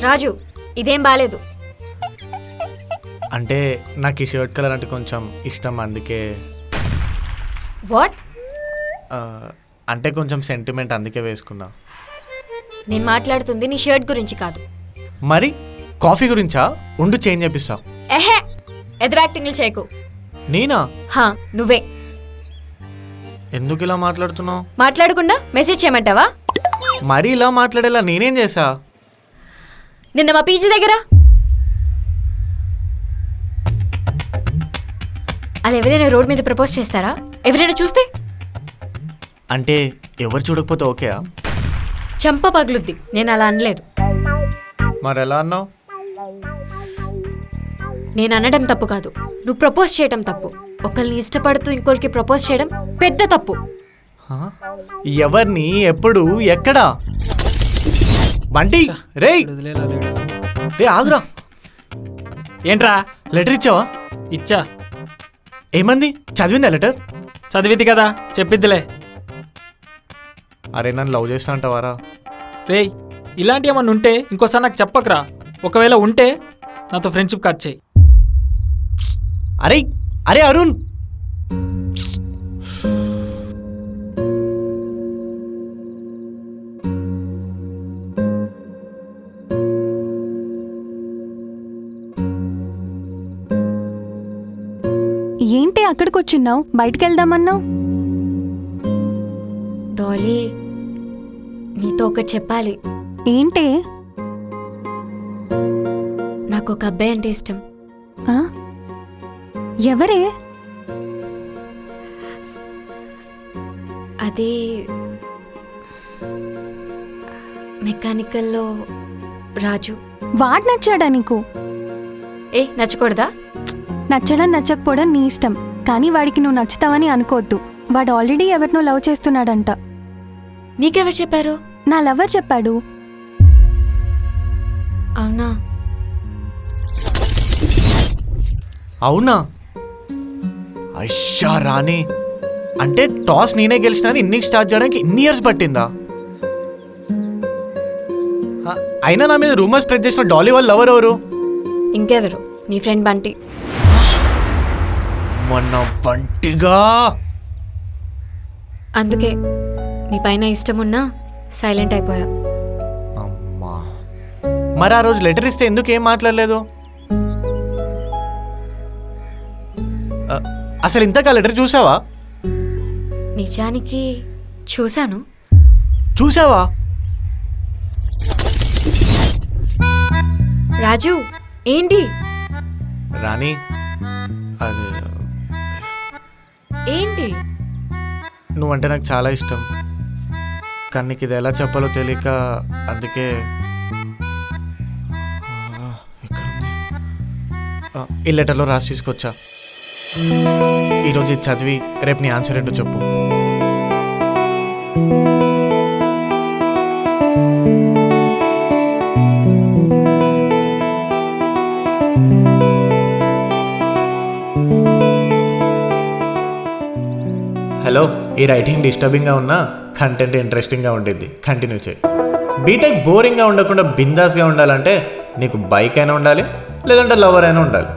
రాజు, ఇదేం బాలేదు. అంటే నాకు ఈ షర్ట్ కలర్ అంటే కొంచెం ఇష్టం, అందుకే. వాట్? అంటే కొంచెం సెంటిమెంట్, అందుకే వేసుకున్నా. నేను మాట్లాడుతుంది నీ షర్ట్ గురించి కాదు. మరి కాఫీ గురించా? ఉండు చేంజ్ చేపిస్తా. ఎహే, ఎదురు యాక్టింగ్లు చేయకు. నేనా? హా, నువ్వే. ఎందుకు ఇలా మాట్లాడుతున్నావు? మాట్లాడకుండా మెసేజ్ చేయమంటావా? మరి ఇలా మాట్లాడేలా నేనేం చేసా? నిన్న మా పీజీ దగ్గర అలా ఎవరైనా రోడ్ మీద ప్రపోజ్ చేస్తారా? ఎవరైనా చూస్తే? అంటే ఎవరు చూడకపోతే ఓకే? చంప పగులుద్ది. నేను అలా అనలేదు. మరి ఎలా అన్నావు? నేను అనడం తప్పు కాదు, నువ్వు ప్రపోజ్ చేయడం తప్పు. ఒకరిని ఇష్టపడుతూ ఇంకొకరికి ప్రపోజ్ చేయడం పెద్ద తప్పు. ఎవరిని, ఎప్పుడు, ఎక్కడా? బంటి, రేయ్ రే ఆగురా. ఏంట్రా? లెటర్ ఇచ్చావా? ఇచ్చా. ఏమంది? చదివిందా లెటర్? చదివింది కదా, చెప్పిద్దిలే. అరే నన్ను లవ్ చేస్తా అంటావారా? రేయ్, ఇలాంటి ఏమన్నా ఉంటే ఇంకోసారి నాకు చెప్పకరా. ఒకవేళ ఉంటే నాతో ఫ్రెండ్షిప్ కట్ చేయి. అరే అరే అరుణ్, ఏంటి అక్కడికి వచ్చిన్నావు? బయటికి వెళ్దామన్నావు. డాలీ, నీతో ఒకటి చెప్పాలి. ఏంటి? నాకు ఒక అబ్బాయి అంటే ఇష్టం. ఆ? ఎవరే? అది మెకానికల్లో రాజు. వాడు నచ్చాడా నీకు? నచ్చకూడదా? నచ్చడం నచ్చకపోవడం నీ ఇష్టం, కానీ వాడికి నువ్వు నచ్చుతావని అనుకోవద్దు. వాడు ఆల్రెడీ ఎవరినో లవ్ చేస్తున్నాడంట. నీకెవరు చెప్పారు? నా లవర్ చెప్పాడు. అవునా? అవునా? అయ్యా రాణి, అంటే టాస్ నేనే గెలిచినా ఇన్నింగ్స్ స్టార్ట్ చేయడానికి ఇన్ని ఇయర్స్ పట్టిందా? అయినా నా మీద రూమర్స్ స్ప్రెడ్ చేసిన డాలీ వాళ్ళ లవర్ ఎవరు? ఇంకెవరు? నీ ఫ్రెండ్ బంటి. మొన్న బంటిగా. అందుకే నీ పైన ఇష్టమున్నా సైలెంట్ అయిపోయా. అమ్మా, మరి ఆ రోజు లెటర్ ఇస్తే ఎందుకు ఏం మాట్లాడలేదు? అసలు ఇంతకా లెటర్ చూసావా? నిజానికి చూశాను. చూసావా? రాజు, ఏంటి? రాణి, అది ఏంటి? నువ్వంటే నాకు చాలా ఇష్టం, కానీ నీకు ఇది ఎలా చెప్పాలో తెలియక, అందుకే ఈ లెటర్లో రాసి తీసుకొచ్చా. ఈరోజు ఇది చదివి రేపు నీ ఆన్సర్ ఏంటో చెప్పు. హలో, ఈ రైటింగ్ డిస్టర్బింగ్గా ఉన్నా కంటెంట్ ఇంట్రెస్టింగ్గా ఉండేది. కంటిన్యూ చేయి. బీటెక్ బోరింగ్గా ఉండకుండా బిందాస్గా ఉండాలంటే నీకు బైక్ అయినా ఉండాలి, లేదంటే లవర్ అయినా ఉండాలి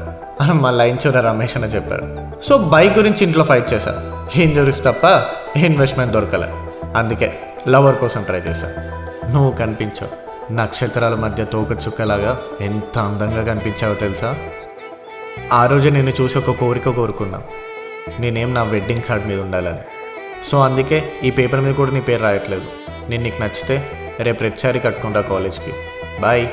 అని మా లైన్ చూడ రమేష్ అని చెప్పాడు. సో బైక్ గురించి ఇంట్లో ఫైట్ చేశాను. ఇంజురీస్ తప్ప ఇన్వెస్ట్మెంట్ దొరకలే, అందుకే లవర్ కోసం ట్రై చేశాను. నువ్వు కనిపించావు, నక్షత్రాల మధ్య తోక చుక్కలాగా ఎంత అందంగా కనిపించావో తెలుసా? ఆ రోజే నేను చూసి ఒక కోరిక కోరుకున్నా, నేనేం నా వెడ్డింగ్ కార్డ్ మీద ఉండాలని. సో అందుకే ఈ పేపర్ మీద కూడా నీ పేరు రాయట్లేదు. నేను నీకు నచ్చితే రేపు రెడ్ శారీ కట్టుకుంటా కాలేజ్కి. బాయ్.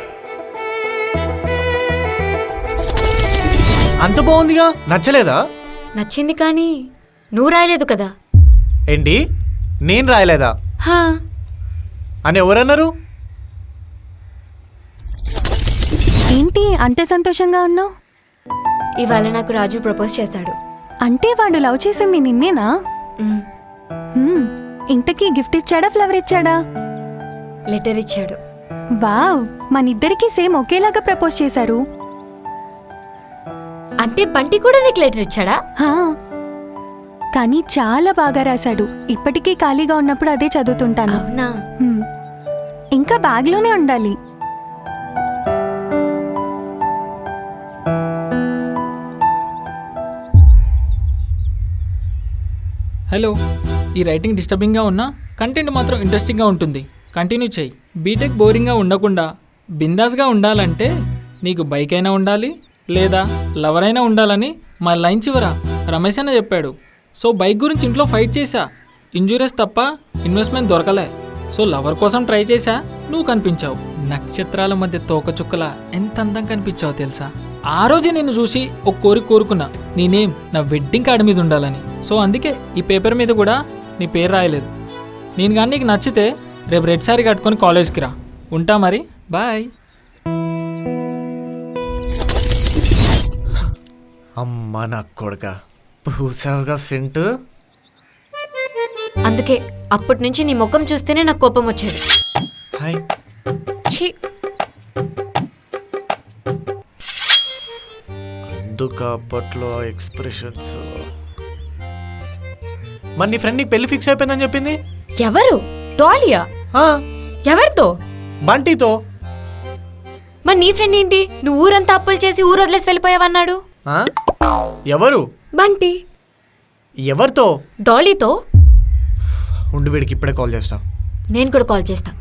అంత బాగుందిగా, నచ్చలేదా? నచ్చింది, కానీ నువ్వు రాయలేదు కదా. ఏంటి, నేను రాయలేదా హా, అని ఎవరన్నారు? ఏంటి అంతే సంతోషంగా ఉన్నావు? ఇవాళ నాకు రాజు ప్రపోజ్ చేశాడు. అంటే వాడు లవ్ చేసింది నిన్నేనా? ఇంతకీ గిఫ్ట్ ఇచ్చాడా, ఫ్లవర్ ఇచ్చాడా? లెటర్ ఇచ్చాడు. వావ్, మనిద్దరికీ సేమ్ ఒకేలాగా ప్రపోజ్ చేశారు. అంటే బంటి కూడా నీకు లెటర్ ఇచ్చాడా? హా, కానీ చాలా బాగా రాశాడు. ఇప్పటికీ ఖాళీగా ఉన్నప్పుడు అదే చదువుతుంటాను. అవునా? ఇంకా బ్యాగ్లోనే ఉండాలి. హలో, ఈ రైటింగ్ డిస్టర్బింగ్గా ఉన్నా కంటెంట్ మాత్రం ఇంట్రెస్టింగ్గా ఉంటుంది. కంటిన్యూ చేయి. బీటెక్ బోరింగ్గా ఉండకుండా బిందాస్గా ఉండాలంటే నీకు బైక్ అయినా ఉండాలి లేదా లవర్ అయినా ఉండాలని మా లైన్ చివర రమేష్ అన్న చెప్పాడు. సో బైక్ గురించి ఇంట్లో ఫైట్ చేశా, ఇంజూరియస్ తప్ప ఇన్వెస్ట్మెంట్ దొరకలే. సో లవర్ కోసం ట్రై చేశా, నువ్వు కనిపించావు. నక్షత్రాల మధ్య తోకచుక్కల ఎంత అందంగా కనిపించావు తెలుసా. ఆ రోజే నిన్ను చూసి ఒక కోరుకున్నా, నీ నేమ్ నా వెడ్డింగ్ కార్డు మీద ఉండాలని. సో అందుకే ఈ పేపర్ మీద కూడా నీ పేరు రాయలేదు. నేను కానీ నీకు నచ్చితే రేపు రెడ్ శారీ కట్టుకొని కాలేజ్కి రా. ఉంటా మరి, బాయ్. అమ్మ నా కొడుక, పూసావుగా సెంటు. అందుకే అప్పటి నుంచి నీ ముఖం చూస్తేనే నాకు కోపం వచ్చేది. హాయ్. ఛీ, అందుకు అప్పట్లో ఎక్స్ప్రెషన్స్. మరి నీ ఫ్రెండ్ నీకు పెళ్లి ఫిక్స్ అయిపోయిందని చెప్పింది? ఎవరు? డాలియా? ఎవరితో? బంటితో. మరి నీ ఫ్రెండ్ ఏంటి నువ్వు ఊరంతా అప్పులు చేసి ఊరు వదిలేసి వెళ్ళిపోయావన్నాడు? ఎవరు? బంటి. ఎవరితో? డాలీతో. ఉండి వీడికి ఇప్పుడే కాల్ చేస్తా. నేను కూడా కాల్ చేస్తా.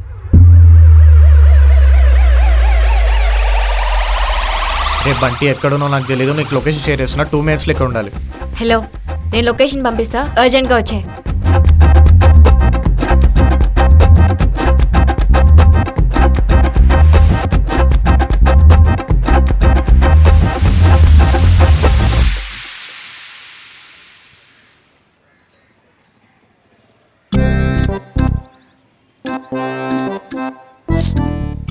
రే బంటి, ఎక్కడునో నాకు తెలీదు, నీకు లొకేషన్ షేర్ చేస్తున్నా. 2 minutes ఇక్కడ ఉండాలి. హలో, నేను లొకేషన్ పంపిస్తా, అర్జెంట్గా వచ్చే.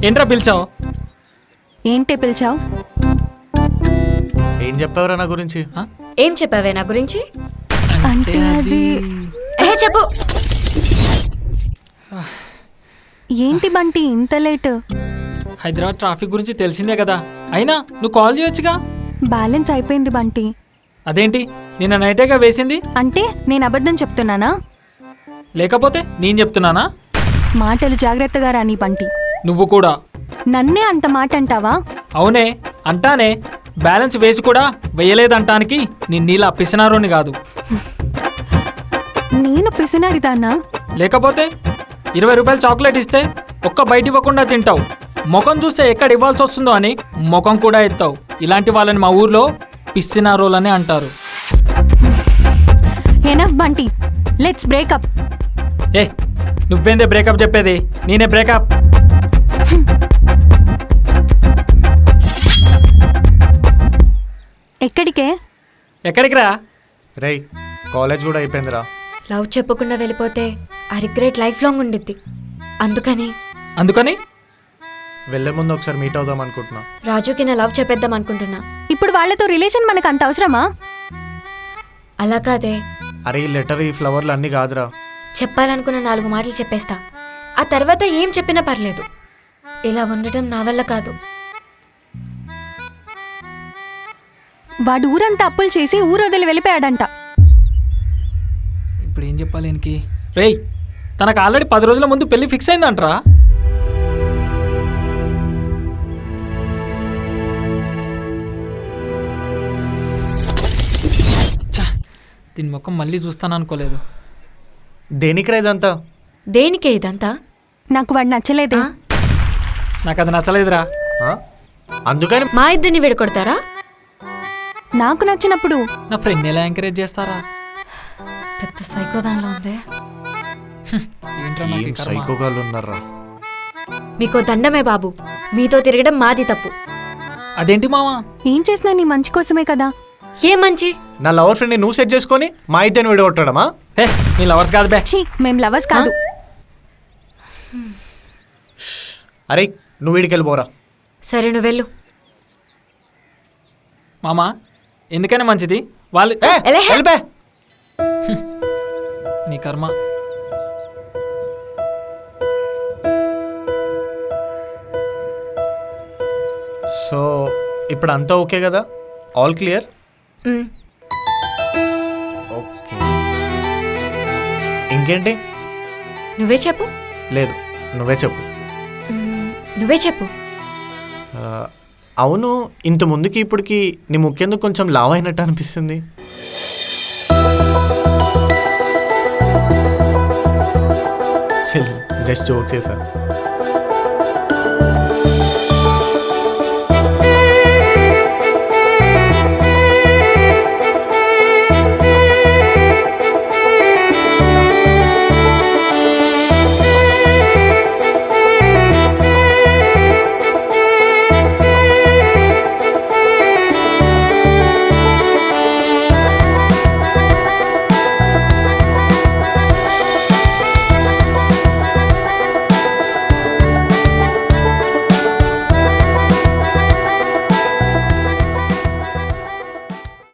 ఏంట్రా పిలిచావు? ఏంటి పిలిచావు? ఏం చెప్పావురా నా గురించి? ఏం చెప్పావే నా గురించి? అంటే అది చెప్పు. ఏంటి బంటి ఇంత లేట్? హైదరాబాద్ ట్రాఫిక్ గురించి తెలిసిందే కదా, అయినా నువ్వు కాల్ చేయొచ్చుగా. బ్యాలెన్స్ అయిపోయింది బంటి. అదేంటి, నిన్న నైటేగా వేసింది? అంటే నేను అబద్ధం చెప్తున్నానా? లేకపోతే నేను చెప్తున్నానా? మాటలు జాగ్రత్తగా రాని బంటి. నువ్వు కూడా నన్నే అంత మాట అంటావా? అవునే అంటానే. బ్యాలెన్స్ వేసి కూడా వేయలేదంటానికి నేను నీలా పిసినారోని కాదు. నేను పిసినారిదానా? లేకపోతే 20 రూపాయలు చాక్లెట్ ఇస్తే ఒక్క బయట ఇవ్వకుండా తింటావు. ముఖం చూస్తే ఎక్కడ ఇవ్వాల్సి వస్తుందో అని ముఖం కూడా ఎత్తావు. ఇలాంటి వాళ్ళని మా ఊర్లో పిసినారోలని అంటారు. Enough Bunty, let's break up. ఏ నువ్వేందే బ్రేకప్ చెప్పేది? నేనే బ్రేకప్. ఎక్కడికే? ఎక్కడికి రా? రేయ్, కాలేజ్ కూడా అయిపోయిందిరా. లవ్ చెప్పకుండా వెళ్ళిపోతే ఆ రిగ్రెట్ లైఫ్ లాంగ్ ఉండిద్ది. అందుకని వెళ్ళే ముందు ఒకసారి మీట్ అవుదాం అనుకుంటున్నా. రాజుకి నా లవ్ చెప్పేద్దాం అనుకుంటున్నా. ఇప్పుడు వాళ్ళతో రిలేషన్ మనకు అంత అవసరమా? అలా కాదే. అరే ఈ లెటర్, ఈ ఫ్లవర్లు అన్నీ కాదురా. చెప్పాలనుకున్న 4 మాటలు చెప్పేస్తా, ఆ తర్వాత ఏం చెప్పినా పర్లేదు. ఇలా ఉండటం నా వల్ల కాదు. వాడు ఊరంతా అప్పులు చేసి ఊరు వదిలి వెళ్ళిపోయాడంట. ఇప్పుడు ఏం చెప్పాలి ఈయనకి? రేయ్, తనకు ఆల్రెడీ 10 రోజుల ముందు పెళ్లి ఫిక్స్ అయిందంటరా. దీని ముఖం మళ్ళీ చూస్తాను అనుకోలేదు. దేనికిరా ఇదంతా? దేనికే ఇదంతా? నాకు వాడు నచ్చలేదే. నాకు అది నచ్చలేదురా. అందుకని మా ఇద్దరిని విడగొడతారా? నాకు నచ్చినప్పుడు నా ఫ్రెండ్ ఎలా ఎంకరేజ్ చేస్తారా? పెద్ద సైకోదాన్లో ఉంది. ఏంట్రా నాకు ఈ ఏం కర్మ? సైకోగాళ్ళు ఉన్నారా? మీకో దండమే బాబు, మీతో తిరగడం మాది తప్పు. అదేంటి మావా? ఏం చేసినా నీ మంచి కోసమే కదా. ఏం మంచి? నా లవర్ ఫ్రెండ్ని నువ్వు సెట్ చేసుకొని మా ఇద్దరిని విడగొట్టడమా? హే, నీ లవర్స్ కాదు బే. ఛీ, మేం లవర్స్ కాదు. అరే నువ్వు వీడికి వెళ్ళిపోరా. సరే నువ్వు వెళ్ళు. మామా, ఎందుకైనా మంచిది వాళ్ళు. వెళ్ళిపే. నీ కర్మ. సో ఇప్పుడు అంతా ఓకే కదా? All clear? ఓకే, ఇంకేంటి? నువ్వే చెప్పు. లేదు, నువ్వే చెప్పు. నువ్వే చెప్పు. అవును, ఇంత ముందుకి ఇప్పటికి నీ ముఖ్యందుకు కొంచెం లావ్ అయినట్టు అనిపిస్తుంది. జస్ట్ జోక్ చేశా.